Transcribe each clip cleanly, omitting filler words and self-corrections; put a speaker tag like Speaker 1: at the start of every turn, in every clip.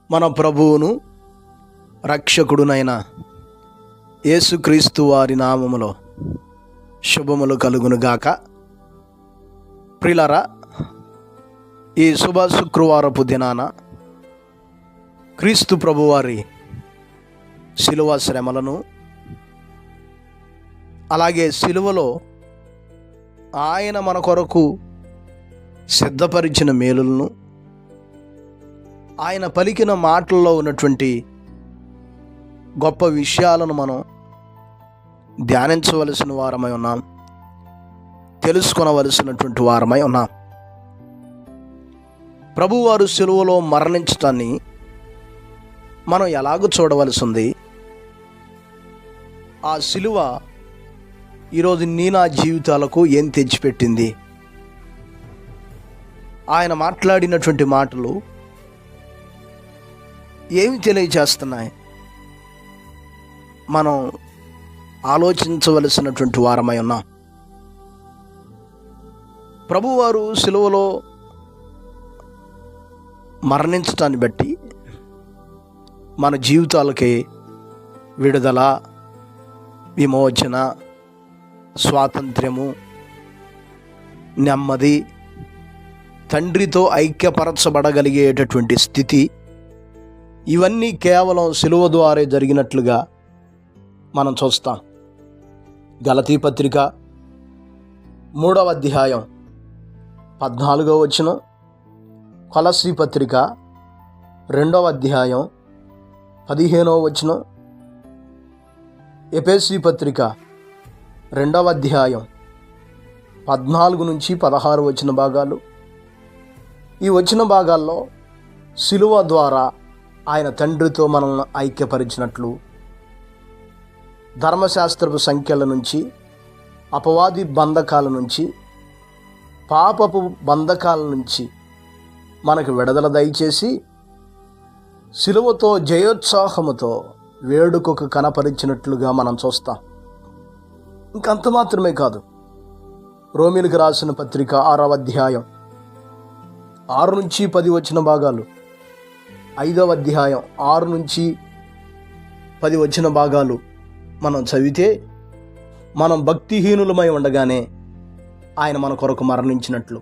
Speaker 1: మన ప్రభువును రక్షకుడునైన యేసుక్రీస్తు వారి నామములో శుభములు కలుగునుగాక. ప్రియులారా, ఈ శుభ శుక్రవారపు దినాన క్రీస్తు ప్రభువారి శిలువ శ్రమలను, అలాగే శిలువలో ఆయన మన కొరకు సిద్ధపరిచిన మేలులను, ఆయన పలికిన మాటల్లో ఉన్నటువంటి గొప్ప విషయాలను మనం ధ్యానించవలసిన వారమై ఉన్నాం, తెలుసుకొనవలసినటువంటి వారమై ఉన్నాం. ప్రభువారు శిలువలో మరణించటాన్ని మనం ఎలాగో చూడవలసి ఉంది. ఆ శిలువ ఈరోజు నా జీవితాలకు ఏం తెచ్చిపెట్టింది? ఆయన మాట్లాడినటువంటి మాటలు ఏమి తెలియజేస్తున్నాయి? మనం ఆలోచించవలసినటువంటి వారమై ఉన్నాం. ప్రభువారు శిలువలో మరణించటాన్ని బట్టి మన జీవితాలకి విడుదల, విమోచన, స్వాతంత్ర్యము, నెమ్మది, తండ్రితో ఐక్యపరచబడగలిగేటటువంటి స్థితి, ఇవన్నీ కేవలం శిలువ ద్వారా జరిగినట్లుగా మనం చూస్తాం. గలతీ పత్రిక 3వ అధ్యాయం 14వ వచనం, కొలస్సీ పత్రిక 2వ అధ్యాయం 15వ వచనం, ఎఫెసీ పత్రిక 2వ అధ్యాయం 14 నుంచి 16 వచన భాగాలు. ఈ వచన భాగాల్లో శిలువ ద్వారా ఆయన తండ్రితో మనల్ని ఐక్యపరిచినట్లు, ధర్మశాస్త్రపు సంఖ్యల నుంచి, అపవాది బంధకాల నుంచి, పాపపు బంధకాల నుంచి మనకు విడుదల దయచేసి శిలువతో జయోత్సాహముతో వేడుకకు కనపరిచినట్లుగా మనం చూస్తాం. ఇంకంత మాత్రమే కాదు, రోమీలకు రాసిన పత్రిక 6వ అధ్యాయం 6 నుంచి 10 వచన భాగాలు, 5వ అధ్యాయం 6 నుంచి 10 వచన భాగాలు మనం చదివితే, మనం భక్తిహీనులమై ఉండగానే ఆయన మన కొరకు మరణించినట్లు,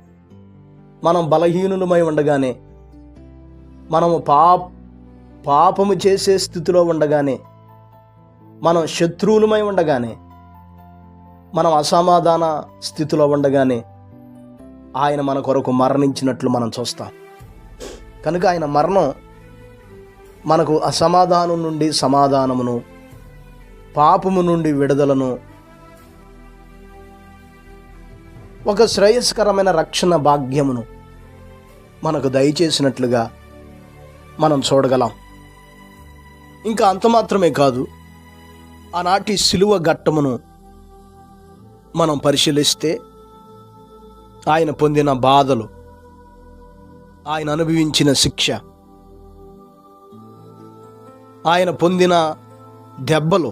Speaker 1: మనం బలహీనులమై ఉండగానే, మనము పాపము చేసే స్థితిలో ఉండగానే, మనం శత్రువులమై ఉండగానే, మనం అసమాధాన స్థితిలో ఉండగానే ఆయన మన కొరకు మరణించినట్లు మనం చూస్తాం. కనుక ఆయన మరణం మనకు అసమాధానం నుండి సమాధానమును, పాపము నుండి విడుదలను, ఒక శ్రేయస్కరమైన రక్షణ భాగ్యమును మనకు దయచేసినట్లుగా మనం చూడగలం. ఇంకా అంత మాత్రమే కాదు, ఆనాటి శిలువ ఘట్టమును మనం పరిశీలిస్తే ఆయన పొందిన బాధలు, ఆయన అనుభవించిన శిక్ష, ఆయన పొందిన దెబ్బలు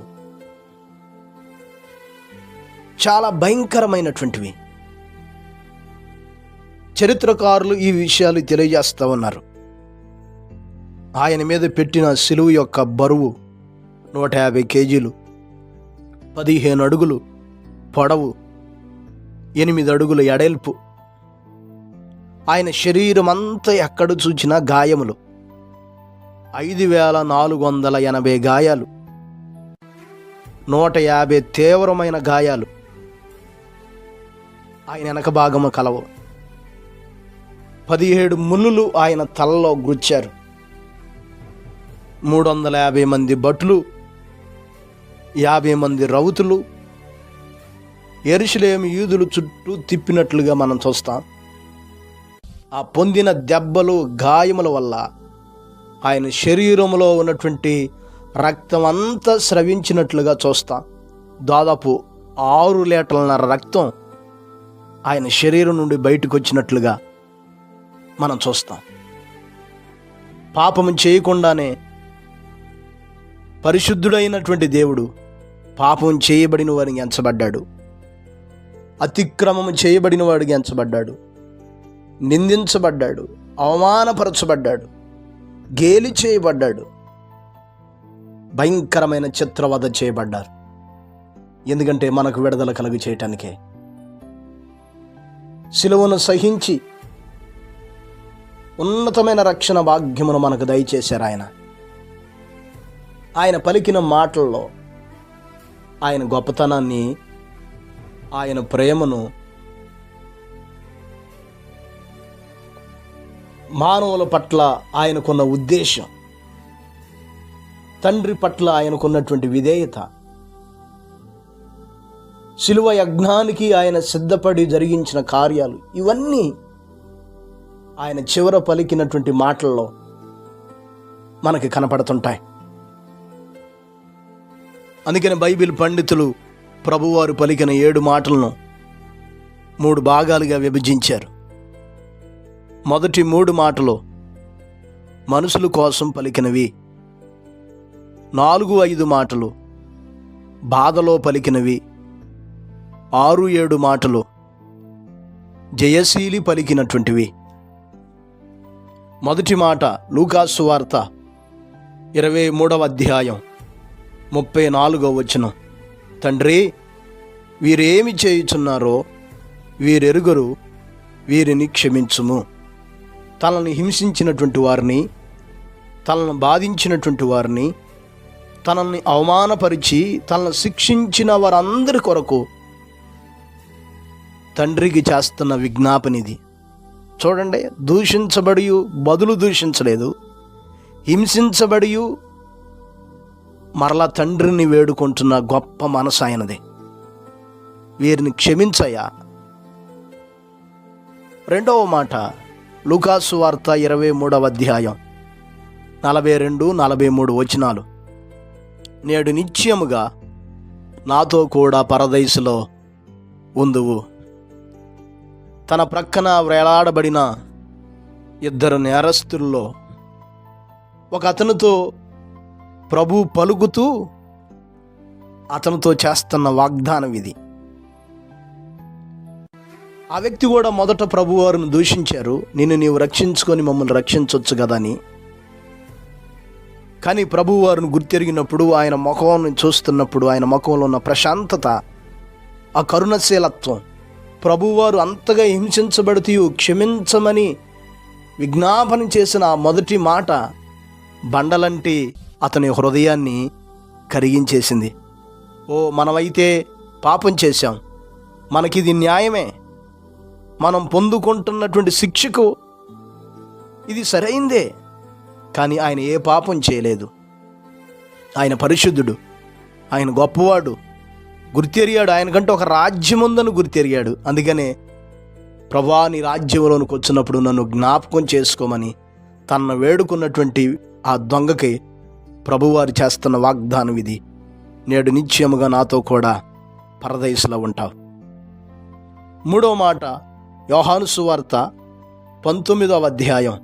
Speaker 1: చాలా భయంకరమైనటువంటివి. చరిత్రకారులు ఈ విషయాలు తెలియజేస్తూ ఉన్నారు. ఆయన మీద పెట్టిన శిలువ యొక్క బరువు 150 కేజీలు, 15 అడుగులు పొడవు, 8 అడుగుల ఎడల్పు. ఆయన శరీరం అంతా ఎక్కడ చూచినా గాయములు, 5480 గాయాలు, 150 తీవ్రమైన గాయాలు ఆయన వెనక భాగము కలవు. 17 ముళ్ళులు ఆయన తలలో గుచ్చారు. 350 మంది భటులు, 50 మంది రౌతులు యెరూషలేము యూదులు చుట్టూ తిప్పినట్లుగా మనం చూస్తాం. ఆ పొందిన దెబ్బలు, గాయముల వల్ల ఆయన శరీరంలో ఉన్నటువంటి రక్తం అంతా స్రవించినట్లుగా చూస్తాం. దాదాపు 6 లీటర్లన్నర రక్తం ఆయన శరీరం నుండి బయటకు వచ్చినట్లుగా మనం చూస్తాం. పాపము చేయకుండానే పరిశుద్ధుడైనటువంటి దేవుడు పాపం చేయబడిన వారికి ఎంచబడ్డాడు, అతిక్రమము చేయబడిన వాడికి ఎంచబడ్డాడు, నిందించబడ్డాడు, అవమానపరచబడ్డాడు. గేలి చేయబడ్డాడు, భయంకరమైన చిత్రవధ చేయబడ్డారు. ఎందుకంటే మనకు విడుదల కలుగు చేయటానికే. సిలువను సహించి ఉన్నతమైన రక్షణ భాగ్యమును మనకు దయచేశారు ఆయన. ఆయన పలికిన మాటల్లో ఆయన గొప్పతనాన్ని, ఆయన ప్రేమను, మానవుల పట్ల ఆయనకున్న ఉద్దేశం, తండ్రి పట్ల ఆయనకున్నటువంటి విధేయత, శిలువ యజ్ఞానికి ఆయన సిద్ధపడి జరిగించిన కార్యాలు, ఇవన్నీ ఆయన చివర పలికినటువంటి మాటల్లో మనకి కనపడుతుంటాయి. అందుకని బైబిల్ పండితులు ప్రభువారు పలికిన 7 మాటలను 3 భాగాలుగా విభజించారు. మొదటి 3 మాటలు మనుషుల కోసం పలికినవి, 4-5 మాటలు బాధలో పలికినవి, 6-7 మాటలు జయశీలి పలికినటువంటివి. మొదటి మాట లూకాసు వార్త 23వ అధ్యాయం 34వ వచనం. తండ్రి, వీరేమి చేయుచున్నారో వీరెరుగరు, వీరిని క్షమించుము. తనని హింసించినటువంటి వారిని, తనను బాధించినటువంటి వారిని, తనని అవమానపరిచి తనను శిక్షించిన వారందరి కొరకు తండ్రికి చేస్తున్న విజ్ఞాపనిది. చూడండి, దూషించబడి బదులు దూషించలేదు, హింసించబడి మరలా తండ్రిని వేడుకుంటున్న గొప్ప మనసు ఆయనది. వీరిని క్షమించయ్యా. రెండవ మాట లూకాసు వార్త 23వ అధ్యాయం 42-43 వచనాలు. నేడు నిశ్చయముగా నాతో కూడా పరదైసులో ఉందువు. తన ప్రక్కన వేలాడబడిన 2 నేరస్తుల్లో ఒక అతనితో ప్రభు పలుకుతూ అతనితో చేస్తున్న వాగ్దానం ఇది. ఆ వ్యక్తి కూడా మొదట ప్రభువారిని దూషించారు, నిన్ను నీవు రక్షించుకొని మమ్మల్ని రక్షించవచ్చు కదా అని. కానీ ప్రభువారిని గుర్తెరిగినప్పుడు, ఆయన ముఖాన్ని చూస్తున్నప్పుడు, ఆయన ముఖంలో ఉన్న ప్రశాంతత, ఆ కరుణశీలత్వం, ప్రభువారు అంతగా హింసించబడుతూ క్షమించమని విజ్ఞాపన చేసిన ఆ మొదటి మాట బండలంటి అతని హృదయాన్ని కరిగించేసింది. ఓ, మనమైతే పాపం చేశాం, మనకిది న్యాయమే, మనం పొందుకుంటున్నటువంటి శిక్షకు ఇది సరైందే. కానీ ఆయన ఏ పాపం చేయలేదు. ఆయన పరిశుద్ధుడు, ఆయన గొప్పవాడు, గుర్తెరిగాడు. ఆయనకంటే ఒక రాజ్యం ఉందని గుర్తెరిగాడు. అందుకనే ప్రభా, నీ రాజ్యంలోనికి వచ్చినప్పుడు నన్ను జ్ఞాపకం చేసుకోమని తనను వేడుకున్నటువంటి ఆ దొంగకి ప్రభువారు చేస్తున్న వాగ్దానం ఇది. నేడు నిశ్చయముగా నాతో కూడా పరదైసులో ఉంటావు. మూడవ మాట యోహాను సువార్త 19వ అధ్యాయం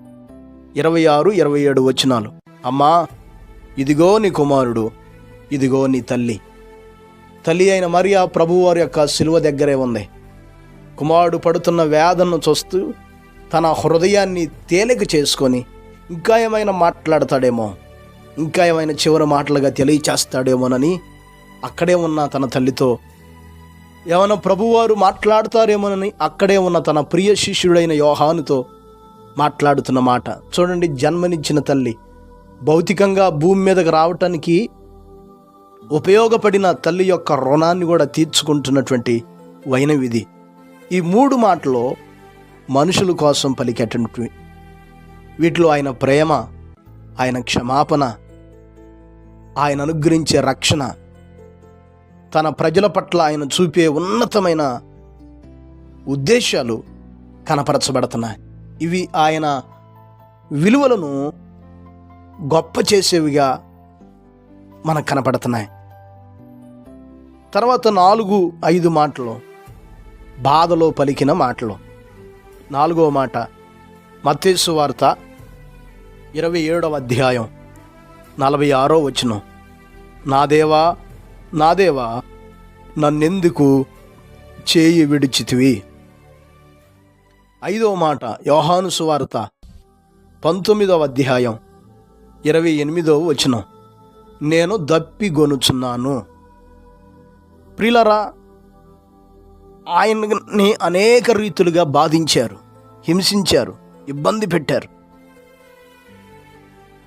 Speaker 1: 26-27 వచనాలు. అమ్మా, ఇదిగో నీ కుమారుడు, ఇదిగో నీ తల్లి. తల్లి అయిన మరియా ప్రభువారి యొక్క శిలువ దగ్గరే ఉంది. కుమారుడు పడుతున్న వేదనను చూస్తూ తన హృదయాన్ని తేలిక చేసుకొని ఇంకా ఏమైనా మాట్లాడతాడేమో, ఇంకా ఏమైనా చివరి మాటలుగా తెలియచేస్తాడేమోనని అక్కడే ఉన్న తన తల్లితో, ఏమైనా ప్రభువారు మాట్లాడతారేమోనని అక్కడే ఉన్న తన ప్రియ శిష్యుడైన యోహానుతో మాట్లాడుతున్న మాట చూడండి. జన్మనిచ్చిన తల్లి, భౌతికంగా భూమి మీదకి రావటానికి ఉపయోగపడిన తల్లి యొక్క రుణాన్ని కూడా తీర్చుకుంటున్నటువంటి వైనవిధి. ఈ 3 మాటలు మనుషుల కోసం పలికేటటువంటి, వీటిలో ఆయన ప్రేమ, ఆయన క్షమాపణ, ఆయన అనుగ్రహించే రక్షణ, తన ప్రజల పట్ల ఆయన చూపే ఉన్నతమైన ఉద్దేశాలు కనపరచబడుతున్నాయి. ఇవి ఆయన విలువలను గొప్ప చేసేవిగా మనకు కనపడుతున్నాయి. తర్వాత 4-5 మాటలు బాధలో పలికిన మాటలు. 4వ మాట మత్తయి సువార్త 27వ అధ్యాయం 46వ వచనం. నా దేవా, నా దేవా, నన్నెందుకు చేయి విడిచితివి. 5వ మాట యోహాను సువార్త 19వ అధ్యాయం 28వ వచనం, నేను దప్పిగొనుచున్నాను. ప్రియులారా, ఆయన్ని అనేక రీతులుగా బాధించారు, హింసించారు, ఇబ్బంది పెట్టారు.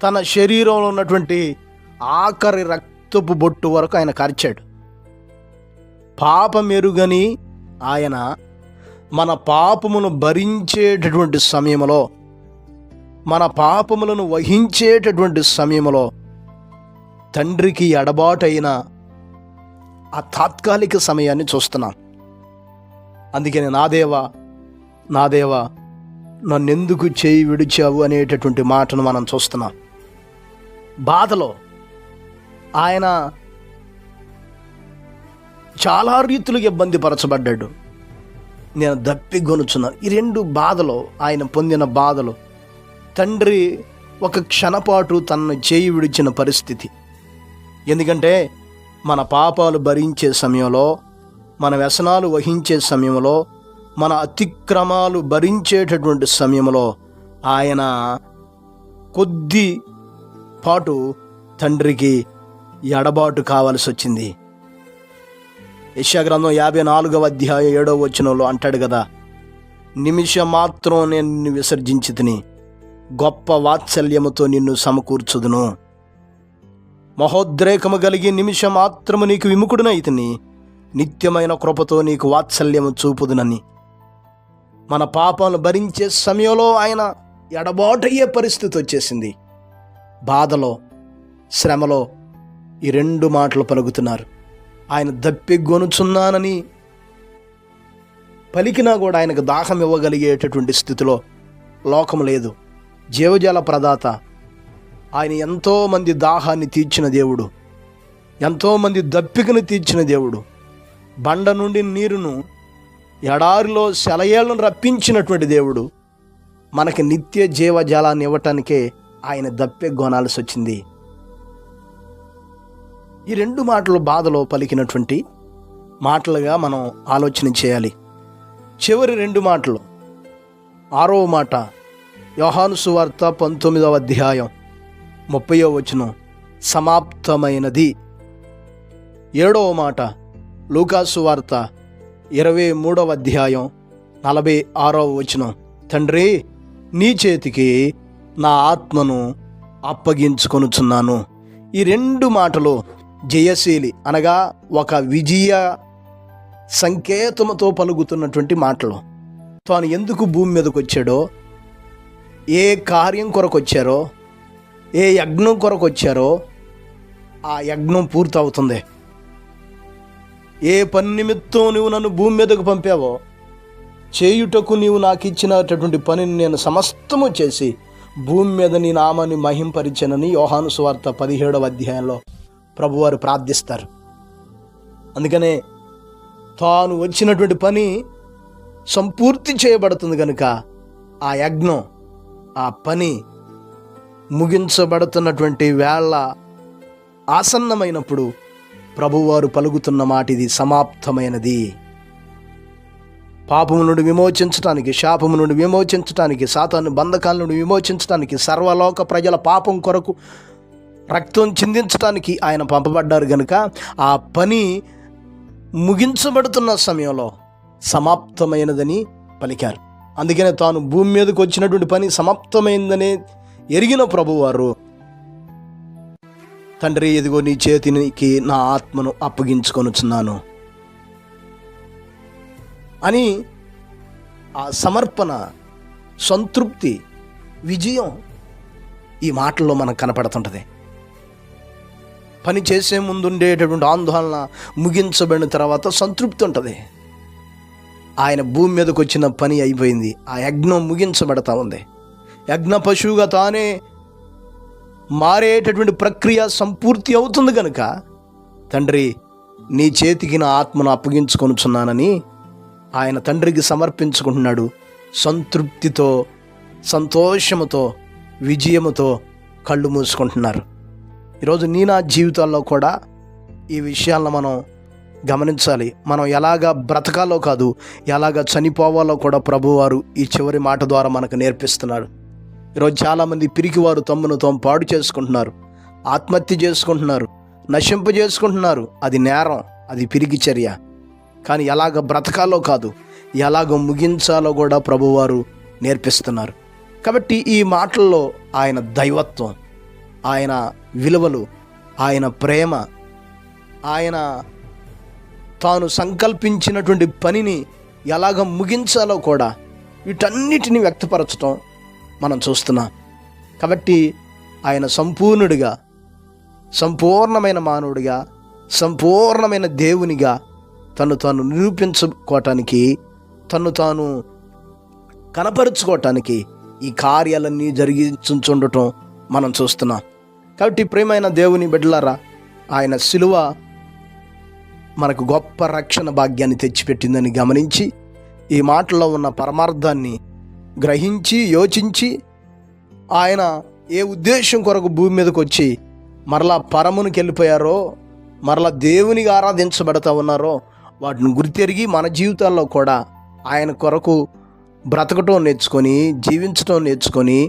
Speaker 1: తన శరీరంలో ఉన్నటువంటి ఆఖరి రక్తపు బొట్టు వరకు ఆయన కార్చాడు. పాపమెరుగని ఆయన మన పాపమును భరించేటటువంటి సమయంలో, మన పాపములను వహించేటటువంటి సమయంలో తండ్రికి ఎడబాటైన ఆ తాత్కాలిక సమయాన్ని చూస్తున్నాం. అందుకని నా దేవా నన్నెందుకు చేయి విడిచావు అనేటటువంటి మాటను మనం చూస్తున్నాం. బాధలో ఆయన చాలా రీతులుగా ఇబ్బంది పరచబడ్డాడు. నేను దప్పిగొనుచున్నాను. ఈ 2 బాధలు, ఆయన పొందిన బాధలు, తండ్రి ఒక క్షణపాటు తనను చేయి విడిచిన పరిస్థితి. ఎందుకంటే మన పాపాలు భరించే సమయంలో, మన వ్యసనాలు వహించే సమయంలో, మన అతిక్రమాలు భరించేటటువంటి సమయంలో ఆయన కొద్ది పాటు తండ్రికి ఎడబాటు కావాల్సి వచ్చింది. యెషయా గ్రంథం 54వ అధ్యాయం 7వ వచనంలో అంటాడు కదా, నిమిషం మాత్రం నేను నిన్ను విసర్జించితిని, గొప్ప వాత్సల్యముతో నిన్ను సమకూర్చుదును. మహోద్రేకము కలిగి నిమిషం మాత్రము నీకు విముఖుడునైతిని, నిత్యమైన కృపతో నీకు వాత్సల్యము చూపుదునని. మన పాపాలను భరించే సమయంలో ఆయన ఎడబాటయ్యే పరిస్థితి వచ్చేసింది. బాధలో, శ్రమలో ఈ 2 మాటలు పలుకుతున్నారు. ఆయన దప్పిగొనుచున్నానని పలికినా కూడా ఆయనకు దాహం ఇవ్వగలిగేటటువంటి స్థితిలో లోకం లేదు. జీవజల ప్రదాత ఆయన ఎంతోమంది దాహాన్ని తీర్చిన దేవుడు, ఎంతోమంది దప్పికను తీర్చిన దేవుడు. బండ నుండి నీరును, ఎడారిలో సెలయేళ్లను రప్పించినటువంటి దేవుడు మనకి నిత్య జీవజలాన్ని ఇవ్వటానికే ఆయన దప్పిగొనాల్సి వచ్చింది. ఈ 2 మాటలు బాధలో పలికినటువంటి మాటలుగా మనం ఆలోచన చేయాలి. చివరి 2 మాటలు, 6వ మాట యోహాను సువార్త 19వ అధ్యాయం 30వ వచనం, సమాప్తమైనది. 7వ మాట లూకాసు వార్త 23వ అధ్యాయం 46వ వచనం, తండ్రి నీ చేతికి నా ఆత్మను అప్పగించుకొనుచున్నాను. ఈ 2 మాటలు జయశీలి అనగా ఒక విజయ సంకేతముతో పలుకుతున్నటువంటి మాటలు. తాను ఎందుకు భూమి మీదకి వచ్చాడో, ఏ కార్యం కొరకు వచ్చారో, ఏ యజ్ఞం కొరకు వచ్చారో ఆ యజ్ఞం పూర్తవుతుంది. ఏ పని నిమిత్తం నువ్వు నన్ను భూమి మీదకు పంపావో చేయుటకు నీవు నాకు ఇచ్చినటువంటి పనిని నేను సమస్తము చేసి భూమి మీద నీ నామాన్ని మహింపరిచానని యోహాను సువార్త 17వ అధ్యాయంలో ప్రభువారు ప్రార్థిస్తారు. అందుకనే తాను వచ్చినటువంటి పని సంపూర్తి చేయబడుతుంది కనుక ఆ యజ్ఞం, ఆ పని ముగించబడుతున్నటువంటి వేళ ఆసన్నమైనప్పుడు ప్రభువారు పలుకుతున్న మాట ఇది, సమాప్తమైనది. పాపము నుండి విమోచించటానికి, శాపము నుండి విమోచించటానికి, సాతాను బంధకాల నుండి విమోచించటానికి, సర్వలోక ప్రజల పాపం కొరకు రక్తం చిందించడానికి ఆయన పంపబడ్డారు కనుక ఆ పని ముగించబడుతున్న సమయంలో సమాప్తమైనదని పలికారు. అందుకనే తాను భూమి మీదకి వచ్చినటువంటి పని సమాప్తమైందనే ఎరిగిన ప్రభువారు, తండ్రి ఇదిగో నీ చేతికి నా ఆత్మను అప్పగించుకొనుచున్నాను అని ఆ సమర్పణ, సంతృప్తి, విజయం ఈ మాటల్లో మనకు కనపడుతుంటుంది. పని చేసే ముందు ఉండేటటువంటి ఆందోళన ముగించబడిన తర్వాత సంతృప్తి ఉంటుంది. ఆయన భూమి మీదకి వచ్చిన పని అయిపోయింది, ఆ యజ్ఞం ముగించబడతా ఉంది. యజ్ఞ పశువుగా తానే మారేటటువంటి ప్రక్రియ సంపూర్తి అవుతుంది కనుక తండ్రి నీ చేతికి నా ఆత్మను అప్పగించుకొనుచున్నానని ఆయన తండ్రికి సమర్పించుకుంటున్నాడు. సంతృప్తితో, సంతోషముతో, విజయముతో కళ్ళు మూసుకుంటున్నారు. ఈరోజు నా జీవితాల్లో కూడా ఈ విషయాలను మనం గమనించాలి. మనం ఎలాగా బ్రతకాలో కాదు, ఎలాగా చనిపోవాలో కూడా ప్రభువారు ఈ చివరి మాట ద్వారా మనకు నేర్పిస్తున్నాడు. ఈరోజు చాలామంది పిరికివారు తమ్మును తాము పాడు చేసుకుంటున్నారు, ఆత్మహత్య చేసుకుంటున్నారు, నశింపజేసుకుంటున్నారు. అది నేరం, అది పిరికి చర్య. కానీ ఎలాగ బ్రతకాలో కాదు, ఎలాగ ముగించాలో కూడా ప్రభువారు నేర్పిస్తున్నారు. కాబట్టి ఈ మాటల్లో ఆయన దైవత్వం, ఆయన విలువలు, ఆయన ప్రేమ, ఆయన తాను సంకల్పించినటువంటి పనిని ఎలాగ ముగించాలో కూడా వీటన్నిటిని వ్యక్తపరచడం మనం చూస్తున్నాం. కాబట్టి ఆయన సంపూర్ణుడిగా, సంపూర్ణమైన మానవుడిగా, సంపూర్ణమైన దేవునిగా తను తాను నిరూపించుకోవటానికి, తను తాను కనపరుచుకోవటానికి ఈ కార్యాలన్నీ జరిగించుండటం మనం చూస్తున్నాం. కాబట్టి ప్రియమైన దేవుని బిడ్డలారా, ఆయన శిలువ మనకు గొప్ప రక్షణ భాగ్యాన్ని తెచ్చిపెట్టిందని గమనించి, ఈ మాటల్లో ఉన్న పరమార్థాన్ని గ్రహించి యోచించి, ఆయన ఏ ఉద్దేశం కొరకు భూమి మీదకి వచ్చి మరలా పరమునికి వెళ్ళిపోయారో, మరలా దేవునికి ఆరాధించబడతా ఉన్నారో వాటిని గుర్తెరిగి మన జీవితాల్లో కూడా ఆయన కొరకు బ్రతకటం నేర్చుకొని, జీవించటం నేర్చుకొని,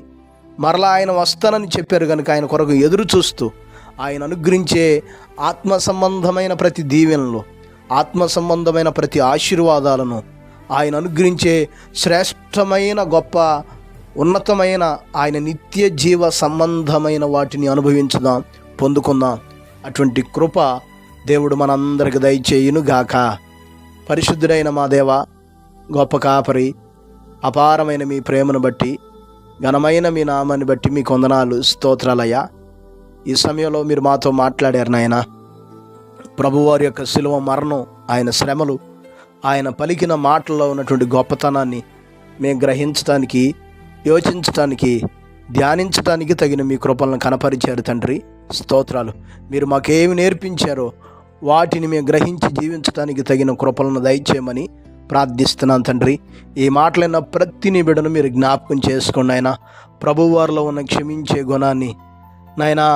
Speaker 1: మరలా ఆయన వస్తానని చెప్పారు కనుక ఆయన కొరకు ఎదురు చూస్తూ ఆయన అనుగ్రహించే ఆత్మ సంబంధమైన ప్రతి దీవెనలు, ఆత్మ సంబంధమైన ప్రతి ఆశీర్వాదాలను, ఆయన అనుగ్రహించే శ్రేష్టమైన గొప్ప ఉన్నతమైన ఆయన నిత్య జీవ సంబంధమైన వాటిని అనుభవించుదాం, పొందుకుందాం. అటువంటి కృప దేవుడు మనందరికి దయచేయునుగాక. పరిశుద్ధుడైన మా దేవ, గొప్ప కాపరి, అపారమైన మీ ప్రేమను బట్టి, ఘనమైన మీ నామాన్ని బట్టి మీకు వందనాలు, స్తోత్రాలయ్యా. ఈ సమయంలో మీరు మాతో మాట్లాడారు నాయన. ప్రభువారి యొక్క శిలువ మరణం, ఆయన శ్రమలు, ఆయన పలికిన మాటల్లో ఉన్నటువంటి గొప్పతనాన్ని మేము గ్రహించడానికి, యోచించటానికి, ధ్యానించటానికి తగిన మీ కృపలను కనపరిచారు తండ్రి. స్తోత్రాలు. మీరు మాకేమి నేర్పించారో వాటిని మేము గ్రహించి జీవించడానికి తగిన కృపలను దయచేయమని ప్రార్థిస్తున్నాను తండ్రి. ఈ మాటలైన ప్రతి నిబిడను మీరు జ్ఞాపకం చేసుకోండి ఆయన. ప్రభువారిలో ఉన్న క్షమించే గుణాన్ని నాయనా,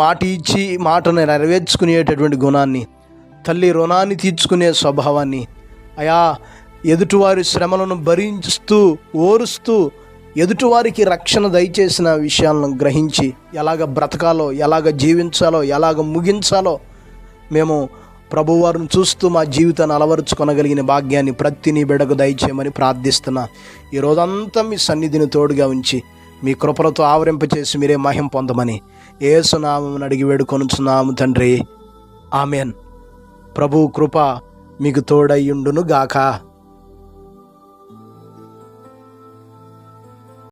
Speaker 1: మాట ఇచ్చి మాటను నెరవేర్చుకునేటటువంటి గుణాన్ని, తల్లి రుణాన్ని తీర్చుకునే స్వభావాన్ని, అయా ఎదుటివారి శ్రమలను భరిస్తూ ఓరుస్తూ ఎదుటివారికి రక్షణ దయచేసిన విషయాలను గ్రహించి ఎలాగ బ్రతకాలో, ఎలాగ జీవించాలో, ఎలాగ ముగించాలో మేము ప్రభువారిని చూస్తూ మా జీవితాన్ని అలవరుచుకొనగలిగిన భాగ్యాన్ని ప్రతి నీ బిడ్డకు దయచేయమని ప్రార్థిస్తున్నా. ఈ రోజంతా మీ సన్నిధిని తోడుగా ఉంచి మీ కృపలతో ఆవరింపచేసి మీరే మహిమ పొందమని యేసు నామమున అడిగి వేడుకొనుచున్నాము తండ్రి. ఆమెన్. ప్రభు కృప మీకు తోడయ్యుండును గాక.